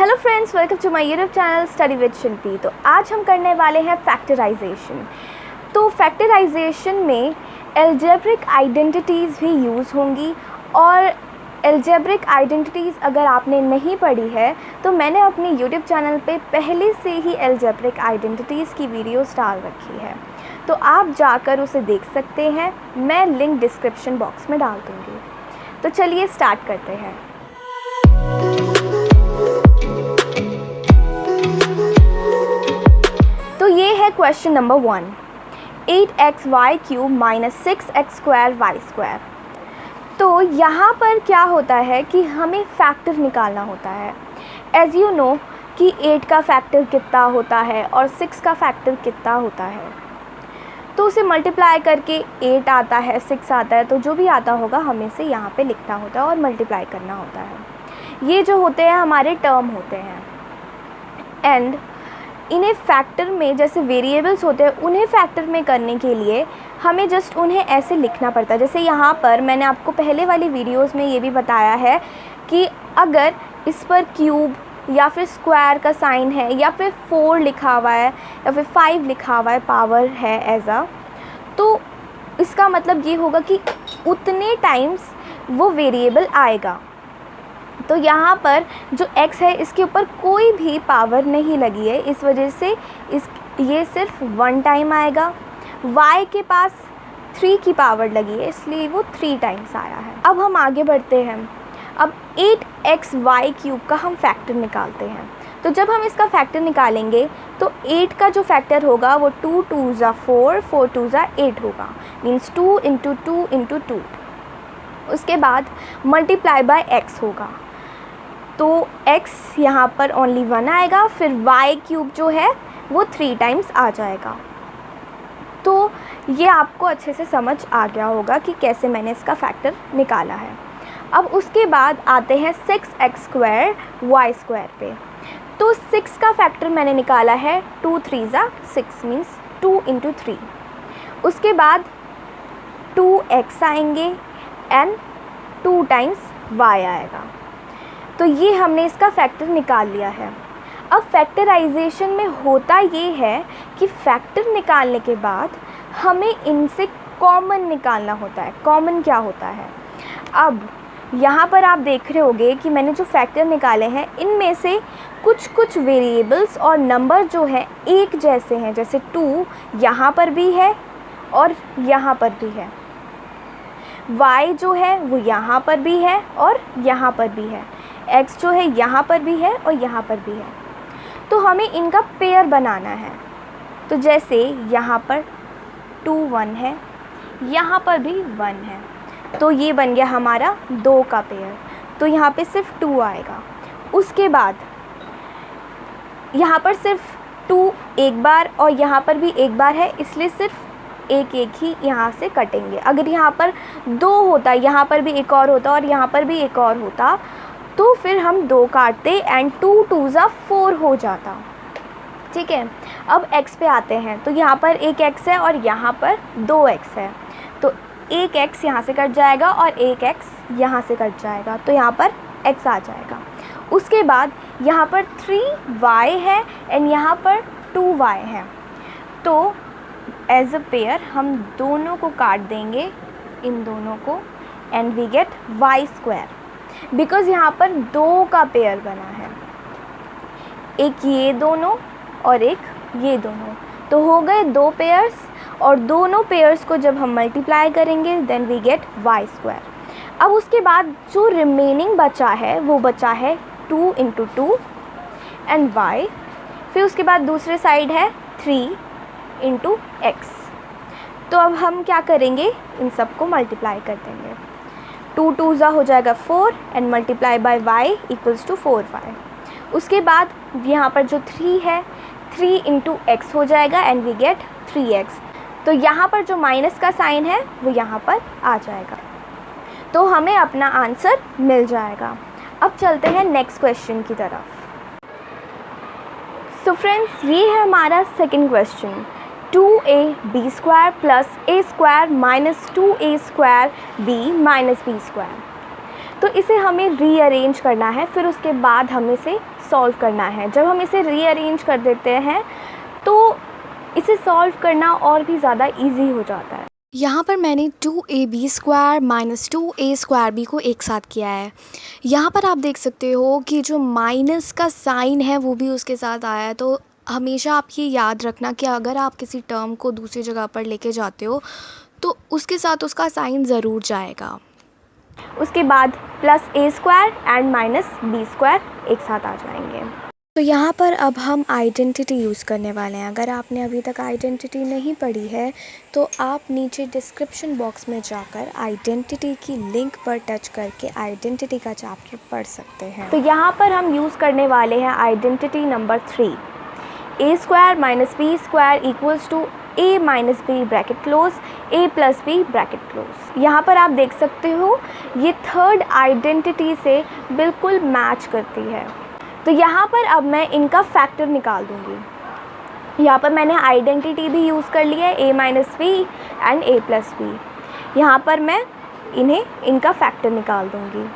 Hello friends, welcome to my YouTube channel study with Shilpi. तो आज हम करने वाले हैं फैक्टराइजेशन। तो फैक्टराइजेशन में एल्जेब्रिक आइडेंटिटीज़ भी यूज़ होंगी और एल्जेब्रिक आइडेंटिटीज़ अगर आपने नहीं पढ़ी है तो मैंने अपने यूट्यूब चैनल पे पहले से ही एल्जेब्रिक आइडेंटिटीज़ की वीडियोस डाल रखी है, तो आप जाकर उसे देख सकते हैं। मैं लिंक डिस्क्रिप्शन बॉक्स में डाल दूँगी। तो चलिए स्टार्ट करते हैं। तो ये है question number 1, 8xy³ minus 6x² तो यहाँ पर क्या होता है कि हमें फैक्टर निकालना होता है। एज़ यू नो कि 8 का फैक्टर कितना होता है और 6 का फैक्टर कितना होता है, तो उसे मल्टीप्लाई करके 8 आता है, 6 आता है, तो जो भी आता होगा हमें से यहाँ पे लिखना होता है और मल्टीप्लाई करना होता है। ये जो होते हैं हमारे टर्म होते हैं। एंड इन्हें फैक्टर में, जैसे वेरिएबल्स होते हैं, उन्हें फैक्टर में करने के लिए हमें जस्ट उन्हें ऐसे लिखना पड़ता है। जैसे यहाँ पर मैंने आपको पहले वाली वीडियोस में ये भी बताया है कि अगर इस पर क्यूब या फिर स्क्वायर का साइन है या फिर 4 लिखा हुआ है या फिर 5 लिखा हुआ है, पावर है एज अ, तो इसका मतलब ये होगा कि उतने टाइम्स वो वेरिएबल आएगा। तो यहाँ पर जो x है इसके ऊपर कोई भी पावर नहीं लगी है, इस वजह से ये सिर्फ 1 टाइम आएगा। y के पास 3 की पावर लगी है, इसलिए वो 3 टाइम्स आया है। अब हम आगे बढ़ते हैं। अब 8xy³ का हम फैक्टर निकालते हैं। तो जब हम इसका फैक्टर निकालेंगे तो 8 का जो फैक्टर होगा वो 2 2 ज़ा 4, 4 2 ज़ा 8 होगा, मीन्स 2 × 2 × 2। उसके बाद मल्टीप्लाई बाय x होगा, तो x यहाँ पर ओनली 1 आएगा, फिर y³ जो है वो 3 टाइम्स आ जाएगा। तो ये आपको अच्छे से समझ आ गया होगा कि कैसे मैंने इसका फैक्टर निकाला है। अब उसके बाद आते हैं 6x² y² पे। तो 6 का फैक्टर मैंने निकाला है 2 3 ज़ा 6, मीन्स 2 × 3। उसके बाद 2x आएंगे एंड 2 टाइम्स y आएगा। तो ये हमने इसका फैक्टर निकाल लिया है। अब फैक्टराइजेशन में होता ये है कि फैक्टर निकालने के बाद हमें इनसे कॉमन निकालना होता है। कॉमन क्या होता है? अब यहाँ पर आप देख रहे होंगे कि मैंने जो फैक्टर निकाले हैं इनमें से कुछ वेरिएबल्स और नंबर जो हैं एक जैसे हैं। जैसे 2 यहाँ पर भी है और यहाँ पर भी है, y जो है वो यहाँ पर भी है और यहाँ पर भी है, x जो है यहाँ पर भी है और यहाँ पर भी है। तो हमें इनका पेयर बनाना है। तो जैसे यहाँ पर 2 1 है, यहाँ पर भी 1 है, तो ये बन गया हमारा 2 का पेयर। तो यहाँ पे सिर्फ 2 आएगा। उसके बाद यहाँ पर सिर्फ 2 एक बार और यहाँ पर भी एक बार है, इसलिए सिर्फ एक ही यहाँ से कटेंगे। अगर यहाँ पर 2 होता, यहाँ पर भी एक और होता और यहाँ पर भी एक और होता, तो फिर हम 2 काटते एंड 2 2 ज़ा 4 हो जाता। ठीक है। अब x पे आते हैं। तो यहाँ पर एक x है और यहाँ पर 2x है, तो एक x यहाँ से कट जाएगा और एक x यहाँ से कट जाएगा, तो यहाँ पर x आ जाएगा। उसके बाद यहाँ पर 3y है एंड यहाँ पर 2y है, तो एज अ पेयर हम दोनों को काट देंगे, इन दोनों को, and we get y², because यहाँ पर 2 का पेयर बना है, एक ये दोनों और एक ये दोनों, तो हो गए 2 पेयर्स। और दोनों पेयर्स को जब हम मल्टीप्लाई करेंगे देन वी गेट y²। अब उसके बाद जो रिमेनिंग बचा है वो बचा है 2 × 2 एंड y, फिर उसके बाद दूसरे साइड है 3 × x। तो अब हम क्या करेंगे, इन सब को मल्टीप्लाई कर देंगे। 2 2 ज़ा हो जाएगा 4 and multiply by y equals to 4y। उसके बाद यहाँ पर जो 3 है 3 × x हो जाएगा एंड वी गेट 3x। तो यहाँ पर जो माइनस का साइन है वो यहाँ पर आ जाएगा, तो हमें अपना आंसर मिल जाएगा। अब चलते हैं नेक्स्ट क्वेश्चन की तरफ। सो फ्रेंड्स, ये है हमारा second question. 2ab² + a² - 2a² b - b²। तो इसे हमें रीअरेंज करना है, फिर उसके बाद हमें इसे सॉल्व करना है। जब हम इसे रीअरेंज कर देते हैं तो इसे सॉल्व करना और भी ज़्यादा इजी हो जाता है। यहाँ पर मैंने 2ab² माइनस 2a² को एक साथ किया है। यहाँ पर आप देख सकते हो कि जो माइनस का साइन है वो भी उसके साथ आया है। तो हमेशा आप ये याद रखना कि अगर आप किसी टर्म को दूसरी जगह पर लेके जाते हो तो उसके साथ उसका साइन ज़रूर जाएगा। उसके बाद +a² एंड -b² एक साथ आ जाएंगे। तो यहाँ पर अब हम आइडेंटिटी यूज़ करने वाले हैं। अगर आपने अभी तक आइडेंटिटी नहीं पढ़ी है तो आप नीचे डिस्क्रिप्शन बॉक्स में जाकर आइडेंटिटी की लिंक पर टच करके आइडेंटिटी का चैप्टर पढ़ सकते हैं। तो यहाँ पर हम यूज़ करने वाले हैं identity number 3, a² minus b² equals to a minus b bracket close a plus b bracket close. यहाँ पर आप देख सकते हो ये थर्ड आइडेंटिटी से बिल्कुल मैच करती है। तो यहाँ पर अब मैं इनका फैक्टर निकाल दूँगी। यहाँ पर मैंने आइडेंटिटी भी यूज़ कर लिया है a minus b and a plus b। यहाँ पर मैं इनका फैक्टर निकाल दूँगी।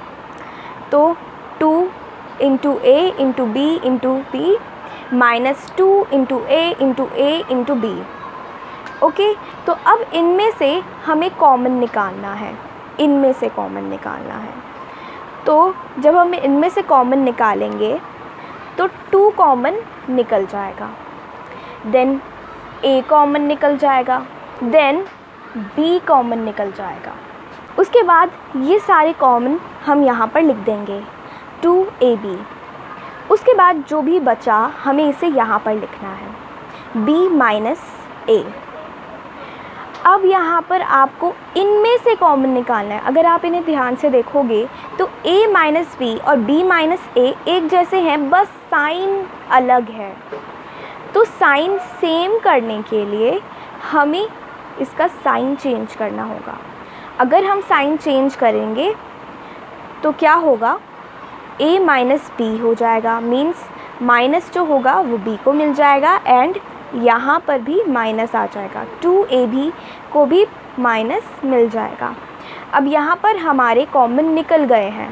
तो 2 into a into b into b minus 2 into a into b। Okay, तो अब इनमें से हमें कॉमन निकालना है, इनमें से कॉमन निकालना है। तो जब हम इनमें से कॉमन निकालेंगे तो 2 कॉमन निकल जाएगा, देन a कॉमन निकल जाएगा, देन b कॉमन निकल जाएगा। उसके बाद ये सारे कॉमन हम यहाँ पर लिख देंगे 2ab। उसके बाद जो भी बचा हमें इसे यहाँ पर लिखना है b माइनस a। अब यहाँ पर आपको इनमें से कॉमन निकालना है। अगर आप इन्हें ध्यान से देखोगे तो a माइनस b और b माइनस a एक जैसे हैं, बस साइन अलग है। तो साइन सेम करने के लिए हमें इसका साइन चेंज करना होगा। अगर हम साइन चेंज करेंगे तो क्या होगा, a माइनस b हो जाएगा, मीन्स माइनस जो होगा वो b को मिल जाएगा एंड यहाँ पर भी माइनस आ जाएगा, 2ab को भी माइनस मिल जाएगा। अब यहाँ पर हमारे कॉमन निकल गए हैं।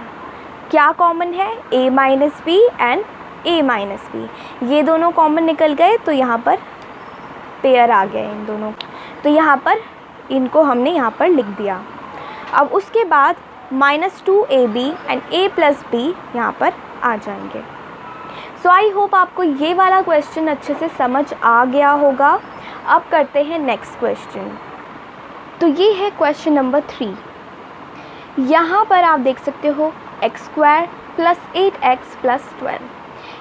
क्या कॉमन है, a minus b and a minus b। ये दोनों कॉमन निकल गए तो यहाँ पर पेयर आ गया इन दोनों। तो यहाँ पर इनको हमने यहाँ पर लिख दिया। अब उसके बाद -2ab and a plus b यहाँ पर आ जाएंगे। सो आई होप आपको ये वाला क्वेश्चन अच्छे से समझ आ गया होगा। अब करते हैं नेक्स्ट क्वेश्चन। तो ये है क्वेश्चन नंबर 3। यहाँ पर आप देख सकते हो x² प्लस 8x प्लस 12,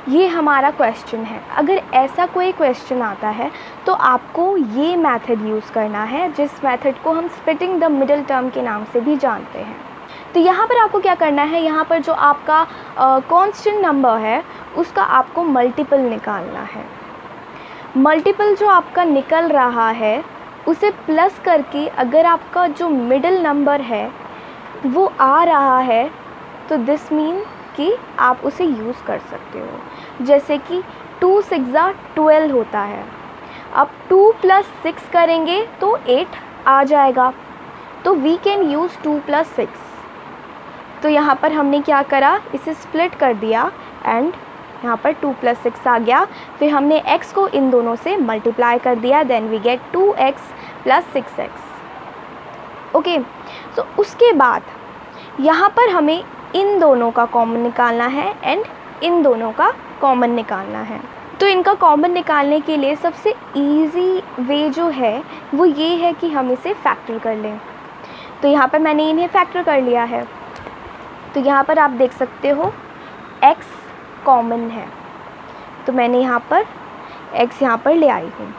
ये हमारा क्वेश्चन है। अगर ऐसा कोई क्वेश्चन आता है तो आपको ये मेथड यूज़ करना है, जिस मेथड को हम स्प्लिटिंग द मिडिल टर्म के नाम से भी जानते हैं। तो यहाँ पर आपको क्या करना है, यहाँ पर जो आपका कांस्टेंट नंबर है उसका आपको मल्टीपल निकालना है। मल्टीपल जो आपका निकल रहा है उसे प्लस करके अगर आपका जो मिडिल नंबर है वो आ रहा है तो दिस मीन कि आप उसे यूज़ कर सकते हो। जैसे कि 2 6 12 होता है। अब 2 प्लस 6 करेंगे तो 8 आ जाएगा, तो वी कैन यूज़ 2 प्लस 6। तो यहाँ पर हमने क्या करा, इसे स्प्लिट कर दिया एंड यहाँ पर 2 प्लस 6 आ गया। फिर हमने x को इन दोनों से मल्टीप्लाई कर दिया, then we get 2x plus 6x। Okay, तो उसके बाद यहाँ पर हमें इन दोनों का कॉमन निकालना है एंड इन दोनों का कॉमन निकालना है। तो इनका कॉमन निकालने के लिए सबसे इजी वे जो है वो ये है कि हम इसे फैक्टर कर लें। तो यहाँ पर मैंने इन्हें फैक्टर कर लिया है। तो यहाँ पर आप देख सकते हो x कॉमन है, तो मैंने यहाँ पर x यहाँ पर ले आई हूँ।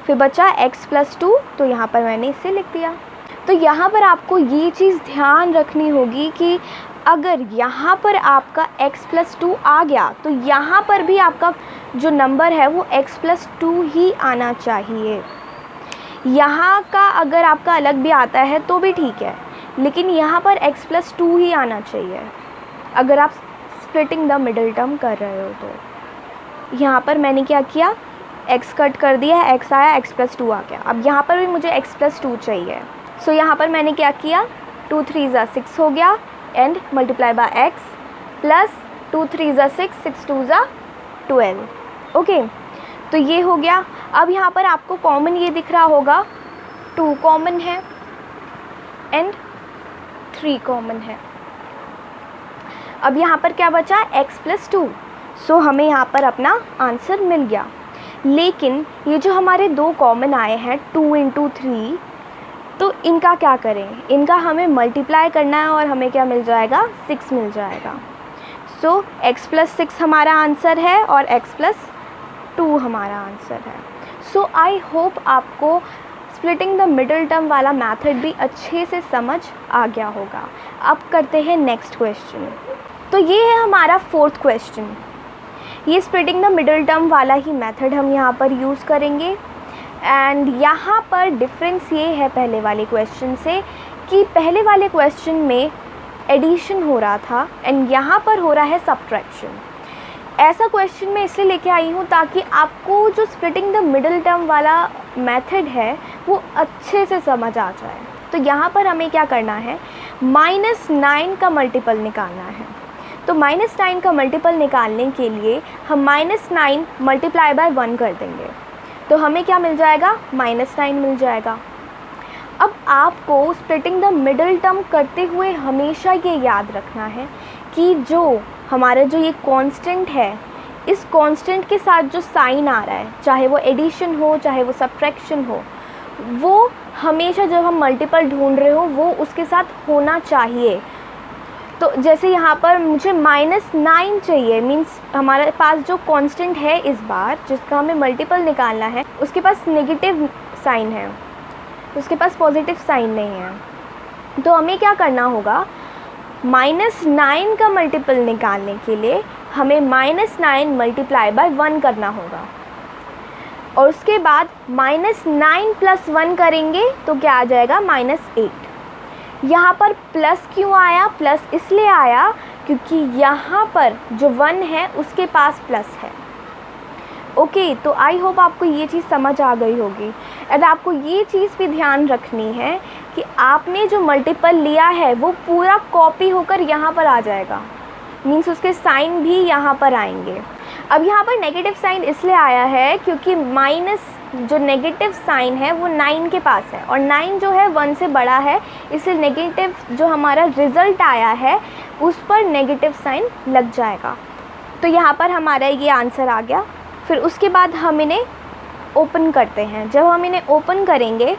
फिर बचा x प्लस 2, तो यहाँ पर मैंने इसे लिख दिया। तो यहाँ पर आपको ये चीज़ ध्यान रखनी होगी कि अगर यहाँ पर आपका x प्लस 2 आ गया तो यहाँ पर भी आपका जो नंबर है वो x प्लस 2 ही आना चाहिए। यहाँ का अगर आपका अलग भी आता है तो भी ठीक है, लेकिन यहाँ पर x प्लस 2 ही आना चाहिए अगर आप स्प्लिटिंग द मिडिल टर्म कर रहे हो। तो यहाँ पर मैंने क्या किया, x कट कर दिया है, x आया, x प्लस 2 आ गया। अब यहाँ पर भी मुझे x प्लस 2 चाहिए। सो यहाँ पर मैंने क्या किया, 2 3 6 हो गया, and multiply bye x plus 2 3 ज़ा 6 6 2 ज़ा 12। ओके, तो ये हो गया। अब यहाँ पर आपको कॉमन ये दिख रहा होगा 2 कॉमन है एंड 3 कॉमन है। अब यहाँ पर क्या बचा, x प्लस 2। सो हमें यहाँ पर अपना आंसर मिल गया। लेकिन ये जो हमारे 2 कॉमन आए हैं 2 इंटू 3, तो इनका क्या करें, इनका हमें मल्टीप्लाई करना है और हमें क्या मिल जाएगा, 6 मिल जाएगा। सो x प्लस 6 हमारा आंसर है और x प्लस 2 हमारा आंसर है। सो आई होप आपको स्प्लिटिंग द मिडिल टर्म वाला मेथड भी अच्छे से समझ आ गया होगा। अब करते हैं नेक्स्ट क्वेश्चन। तो ये है हमारा 4th क्वेश्चन। ये स्प्लिटिंग द मिडिल टर्म वाला ही मेथड हम यहाँ पर यूज़ करेंगे। एंड यहाँ पर डिफरेंस ये है पहले वाले क्वेश्चन से कि पहले वाले क्वेश्चन में एडिशन हो रहा था एंड यहाँ पर हो रहा है सब्ट्रैक्शन। ऐसा क्वेश्चन मैं इसलिए लेके आई हूँ ताकि आपको जो स्प्लिटिंग द मिडिल टर्म वाला मेथड है वो अच्छे से समझ आ जाए। तो यहाँ पर हमें क्या करना है, -9 का मल्टीपल निकालना है। तो -9 का मल्टीपल निकालने के लिए हम -9 मल्टीप्लाई बाय 1 कर देंगे, तो हमें क्या मिल जाएगा, -9 मिल जाएगा। अब आपको स्प्लिटिंग द मिडिल टर्म करते हुए हमेशा ये याद रखना है कि जो हमारा जो ये कांस्टेंट है, इस कांस्टेंट के साथ जो साइन आ रहा है, चाहे वो एडिशन हो चाहे वो सब्ट्रैक्शन हो, वो हमेशा जब हम मल्टीपल ढूंढ रहे हो वो उसके साथ होना चाहिए। तो जैसे यहाँ पर मुझे -9 चाहिए, मींस हमारे पास जो कांस्टेंट है इस बार जिसका हमें मल्टीपल निकालना है उसके पास नेगेटिव साइन है, उसके पास पॉजिटिव साइन नहीं है। तो हमें क्या करना होगा, -9 का मल्टीपल निकालने के लिए हमें -9 मल्टीप्लाई बाय 1 करना होगा और उसके बाद -9 प्लस 1 करेंगे तो क्या आ जाएगा, -8। यहाँ पर प्लस क्यों आया, प्लस इसलिए आया क्योंकि यहाँ पर जो 1 है उसके पास प्लस है। ओके, तो आई होप आपको ये चीज़ समझ आ गई होगी। और आपको ये चीज़ भी ध्यान रखनी है कि आपने जो मल्टीपल लिया है वो पूरा कॉपी होकर यहाँ पर आ जाएगा, मीन्स उसके साइन भी यहाँ पर आएंगे। अब यहाँ पर नेगेटिव साइन इसलिए आया है क्योंकि माइनस जो नेगेटिव साइन है वो 9 के पास है और 9 जो है 1 से बड़ा है, इसलिए नेगेटिव जो हमारा रिज़ल्ट आया है उस पर नेगेटिव साइन लग जाएगा। तो यहाँ पर हमारा ये आंसर आ गया। फिर उसके बाद हम इन्हें ओपन करते हैं। जब हम इन्हें ओपन करेंगे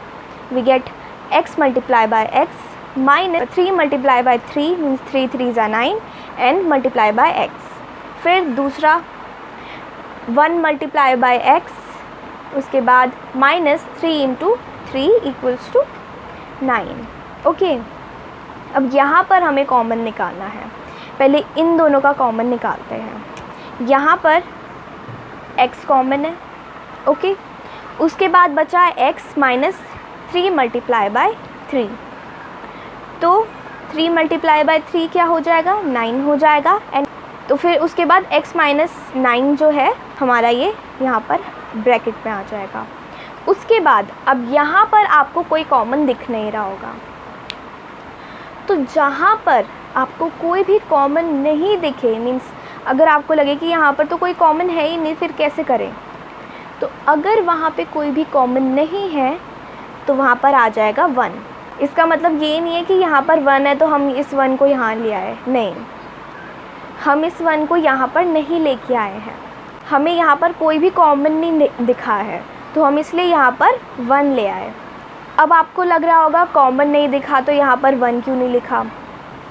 we get x multiply by x minus 3 multiply by 3 means 3 3 ज़ा 9 एंड मल्टीप्लाई बाय x। फिर दूसरा 1 मल्टीप्लाई बाय x, उसके बाद -3 इंटू 3 इक्वल्स टू 9। ओके, अब यहाँ पर हमें कॉमन निकालना है। पहले इन दोनों का कॉमन निकालते हैं। यहाँ पर x कॉमन है। ओके, उसके बाद बचा x माइनस 3 मल्टीप्लाई बाय 3। तो 3 मल्टीप्लाई बाय 3 क्या हो जाएगा, 9 हो जाएगा। एंड तो फिर उसके बाद x माइनस 9 जो है हमारा ये यहाँ पर ब्रैकेट में आ जाएगा। उसके बाद अब यहाँ पर आपको कोई कॉमन दिख नहीं रहा होगा, तो जहाँ पर आपको कोई भी कॉमन नहीं दिखे, मीन्स अगर आपको लगे कि यहाँ पर तो कोई कॉमन है ही नहीं, फिर कैसे करें, तो अगर वहाँ पे कोई भी कॉमन नहीं है तो वहाँ पर आ जाएगा 1। इसका मतलब ये नहीं है कि यहाँ पर 1 है तो हम इस 1 को यहाँ ले आए, नहीं, हम इस 1 को यहाँ पर नहीं लेके आए हैं। हमें यहाँ पर कोई भी कॉमन नहीं दिखा है तो हम इसलिए यहाँ पर 1 ले आए। अब आपको लग रहा होगा कॉमन नहीं दिखा तो यहाँ पर 1 क्यों नहीं लिखा,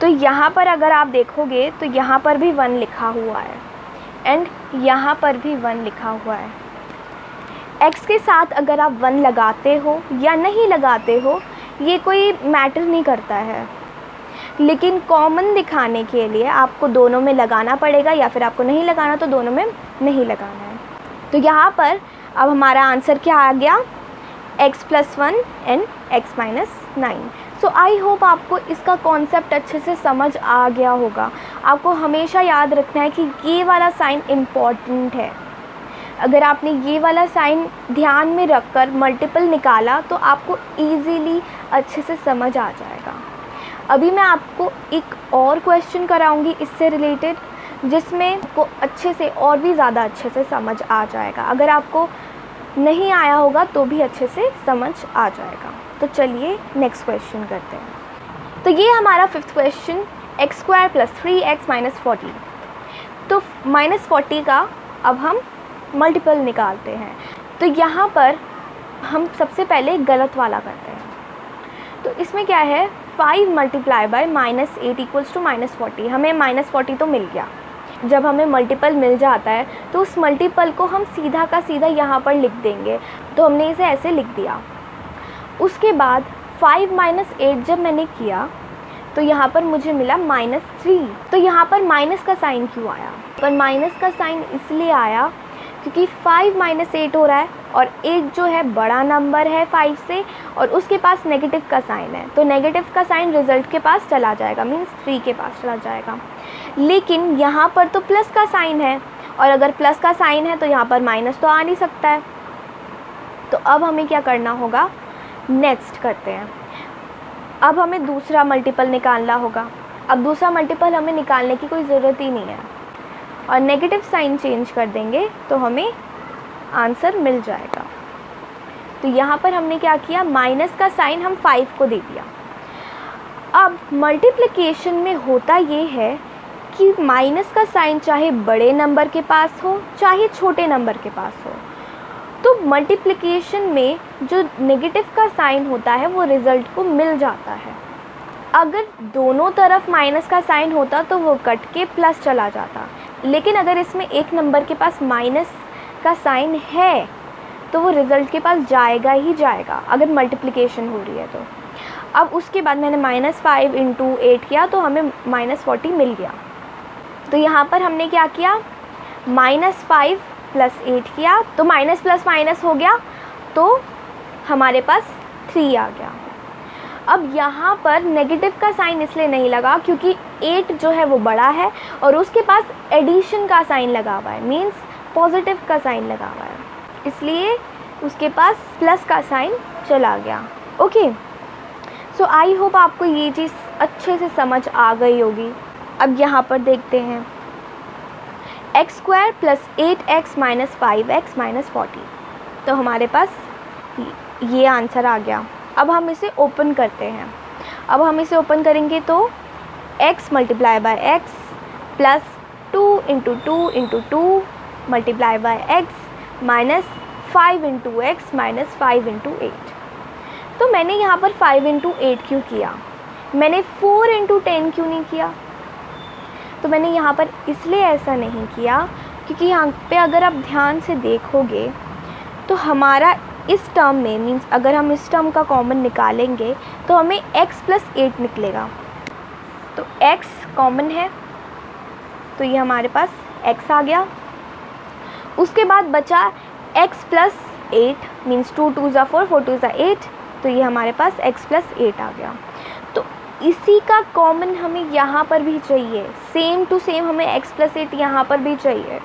तो यहाँ पर अगर आप देखोगे तो यहाँ पर भी 1 लिखा हुआ है एंड यहाँ पर भी 1 लिखा हुआ है। x के साथ अगर आप 1 लगाते हो या नहीं लगाते हो ये कोई मैटर नहीं करता है, लेकिन कॉमन दिखाने के लिए आपको दोनों में लगाना पड़ेगा, या फिर आपको नहीं लगाना तो दोनों में नहीं लगाना है। तो यहाँ पर अब हमारा आंसर क्या आ गया, x plus 1 and x minus 9। So I hope आपको इसका कॉन्सेप्ट अच्छे से समझ आ गया होगा। आपको हमेशा याद रखना है कि ये वाला साइन इम्पॉर्टेंट है। अगर आपने ये वाला साइन ध्यान में रखकर मल्टीपल निकाला तो आपको इजीली अच्छे से समझ आ जाएगा। अभी मैं आपको एक और क्वेश्चन कराऊंगी इससे रिलेटेड, जिसमें आपको अच्छे से और भी ज़्यादा अच्छे से समझ आ जाएगा। अगर आपको नहीं आया होगा तो भी अच्छे से समझ आ जाएगा। तो चलिए नेक्स्ट क्वेश्चन करते हैं। तो ये हमारा फिफ्थ क्वेश्चन, x² + 3x - 40। तो -40 का अब हम मल्टीपल निकालते हैं। तो यहाँ पर हम सबसे पहले गलत वाला करते हैं। तो इसमें क्या है, 5 × -8 = -40। हमें -40 तो मिल गया। जब हमें मल्टीपल मिल जाता है तो उस मल्टीपल को हम सीधा का सीधा यहाँ पर लिख देंगे। तो हमने इसे ऐसे लिख दिया। उसके बाद 5 - 8 जब मैंने किया तो यहाँ पर मुझे मिला -3। तो यहाँ पर माइनस का साइन क्यों आया? पर माइनस का साइन इसलिए आया क्योंकि 5 - 8 हो रहा है और 8 जो है बड़ा नंबर है 5 से, और उसके पास नेगेटिव का साइन है। तो नेगेटिव का साइन रिज़ल्ट के पास चला जाएगा, मीन्स 3 के पास चला जाएगा। लेकिन यहाँ पर तो प्लस का साइन है, और अगर प्लस का साइन है तो यहाँ पर माइनस तो आ नहीं सकता है। तो अब हमें क्या करना होगा, नेक्स्ट करते हैं। अब हमें दूसरा मल्टीपल निकालना होगा। अब दूसरा मल्टीपल हमें निकालने की कोई ज़रूरत ही नहीं है, और नेगेटिव साइन चेंज कर देंगे तो हमें आंसर मिल जाएगा। तो यहाँ पर हमने क्या किया, माइनस का साइन हम 5 को दे दिया। अब मल्टीप्लिकेशन में होता ये है कि माइनस का साइन चाहे बड़े नंबर के पास हो चाहे छोटे नंबर के पास हो, तो मल्टीप्लिकेशन में जो नेगेटिव का साइन होता है वो रिज़ल्ट को मिल जाता है। अगर दोनों तरफ माइनस का साइन होता तो वो कट के प्लस चला जाता, लेकिन अगर इसमें एक नंबर के पास माइनस का साइन है तो वो रिज़ल्ट के पास जाएगा ही जाएगा अगर मल्टीप्लिकेशन हो रही है तो। अब उसके बाद मैंने -5 × 8 किया तो हमें -40 मिल गया। तो यहाँ पर हमने क्या किया, -5 + 8 किया तो माइनस प्लस माइनस हो गया, तो हमारे पास 3 आ गया। अब यहाँ पर नेगेटिव का साइन इसलिए नहीं लगा क्योंकि 8 जो है वो बड़ा है और उसके पास एडिशन का साइन लगा हुआ है, मीन्स पॉजिटिव का साइन लगा हुआ है, इसलिए उसके पास प्लस का साइन चला गया। ओके, सो आई होप आपको ये चीज़ अच्छे से समझ आ गई होगी। अब यहाँ पर देखते हैं, x² + 8x - 5x - 40। तो हमारे पास ये आंसर आ गया। अब हम इसे ओपन करते हैं। अब हम इसे ओपन करेंगे तो x × x + 2 × 2 × 2 × x -5 × x - 5 × 8। तो मैंने यहाँ पर 5 × 8 क्यों किया, मैंने 4 × 10 क्यों नहीं किया? तो मैंने यहाँ पर इसलिए ऐसा नहीं किया क्योंकि यहाँ पे अगर आप ध्यान से देखोगे तो हमारा इस टर्म में, मीन्स अगर हम इस टर्म का कॉमन निकालेंगे तो हमें x + 8 निकलेगा। तो x कॉमन है तो ये हमारे पास x आ गया। उसके बाद बचा x + 8, मीन्स 2 × 2 = 4, 4 × 2 = 8, तो ये हमारे पास x + 8 आ गया। तो इसी का कॉमन हमें यहाँ पर भी चाहिए, सेम टू सेम हमें x + 8 यहाँ पर भी चाहिए।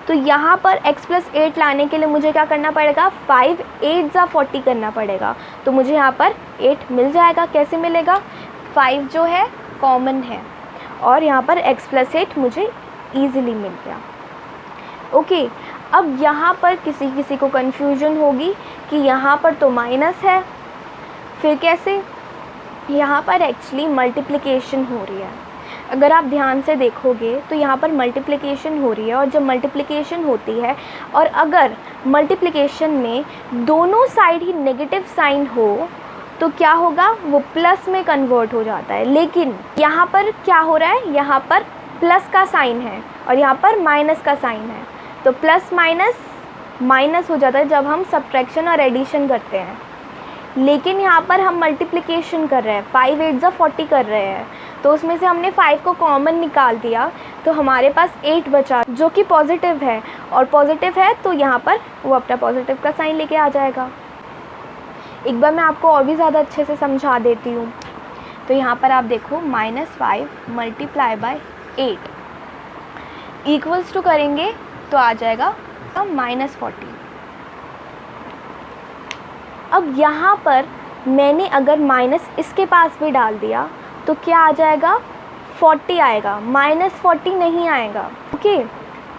तो यहाँ पर x + 8 लाने के लिए मुझे क्या करना पड़ेगा, 5 8 = 40 करना पड़ेगा। तो मुझे यहाँ पर 8 मिल जाएगा। कैसे मिलेगा, 5 जो है कॉमन है और यहाँ पर x + 8 मुझे ईज़िली मिल गया। ओके, अब यहाँ पर किसी को कन्फ्यूजन होगी कि यहाँ पर तो माइनस है, फिर कैसे? यहाँ पर एक्चुअली मल्टीप्लिकेशन हो रही है। अगर आप ध्यान से देखोगे तो यहाँ पर मल्टीप्लिकेशन हो रही है, और जब मल्टीप्लिकेशन होती है और अगर मल्टीप्लिकेशन में दोनों साइड ही नेगेटिव साइन हो तो क्या होगा, वो प्लस में कन्वर्ट हो जाता है। लेकिन यहाँ पर क्या हो रहा है, यहाँ पर प्लस का साइन है और यहाँ पर माइनस का साइन है, तो प्लस माइनस माइनस हो जाता है जब हम सब्ट्रैक्शन और एडिशन करते हैं। लेकिन यहाँ पर हम मल्टीप्लिकेशन कर रहे हैं, 5 8 = 40 कर रहे हैं, तो उसमें से हमने 5 को कॉमन निकाल दिया तो हमारे पास 8 बचा जो कि पॉजिटिव है, और पॉजिटिव है तो यहाँ पर वो अपना पॉजिटिव का साइन लेके आ जाएगा। एक बार मैं आपको और भी ज़्यादा अच्छे से समझा देती हूँ। तो यहाँ पर आप देखो, -5 × 8 इक्वल्स टू करेंगे तो आ जाएगा -40। अब यहाँ पर मैंने अगर माइनस इसके पास भी डाल दिया तो क्या आ जाएगा, 40 आएगा, -40 नहीं आएगा। ओके,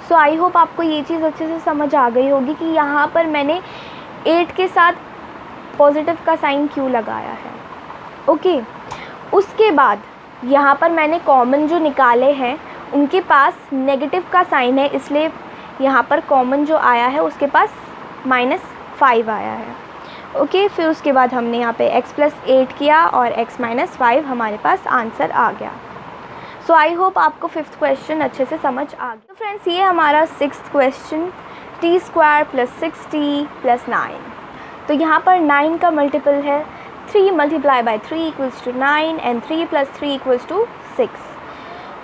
सो आई होप आपको ये चीज़ अच्छे से समझ आ गई होगी कि यहाँ पर मैंने 8 के साथ पॉजिटिव का साइन क्यों लगाया है। ओके, उसके बाद यहाँ पर मैंने कॉमन जो निकाले हैं उनके पास नेगेटिव का साइन है, इसलिए यहाँ पर कॉमन जो आया है उसके पास -5 आया है। ओके, फिर उसके बाद हमने यहाँ पे x + 8 किया और x - 5 हमारे पास आंसर आ गया। सो आई होप आपको 5th क्वेश्चन अच्छे से समझ आ गया। तो फ्रेंड्स, ये हमारा 6th क्वेश्चन, t² + 6t + 9। तो यहाँ पर 9 का मल्टीपल है 3 × 3 = 9 and 3 + 3 = 6।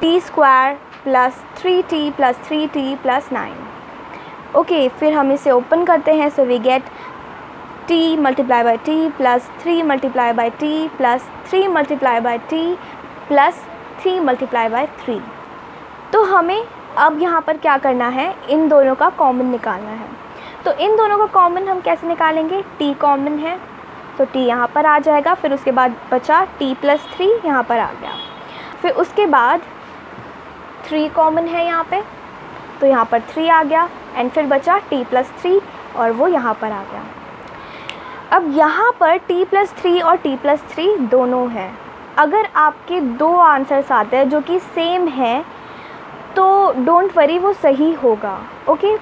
t² + 3t + 3t + 9। Okay, फिर हम इसे ओपन करते हैं। So we get t × t + 3 × t + 3 × t + 3 × 3। तो हमें अब यहाँ पर क्या करना है, इन दोनों का कॉमन निकालना है। तो इन दोनों का कॉमन हम कैसे निकालेंगे, t कॉमन है तो t यहाँ पर आ जाएगा, फिर उसके बाद बचा t + 3 यहाँ पर आ गया, फिर उसके बाद 3 कॉमन है यहाँ पे तो यहाँ पर 3 आ गया एंड फिर बचा t + 3 और वो यहाँ पर आ गया। अब यहाँ पर t + 3 और t + 3 दोनों हैं। अगर आपके 2 आंसर्स आते हैं जो कि सेम हैं तो डोंट वरी, वो सही होगा। ओके,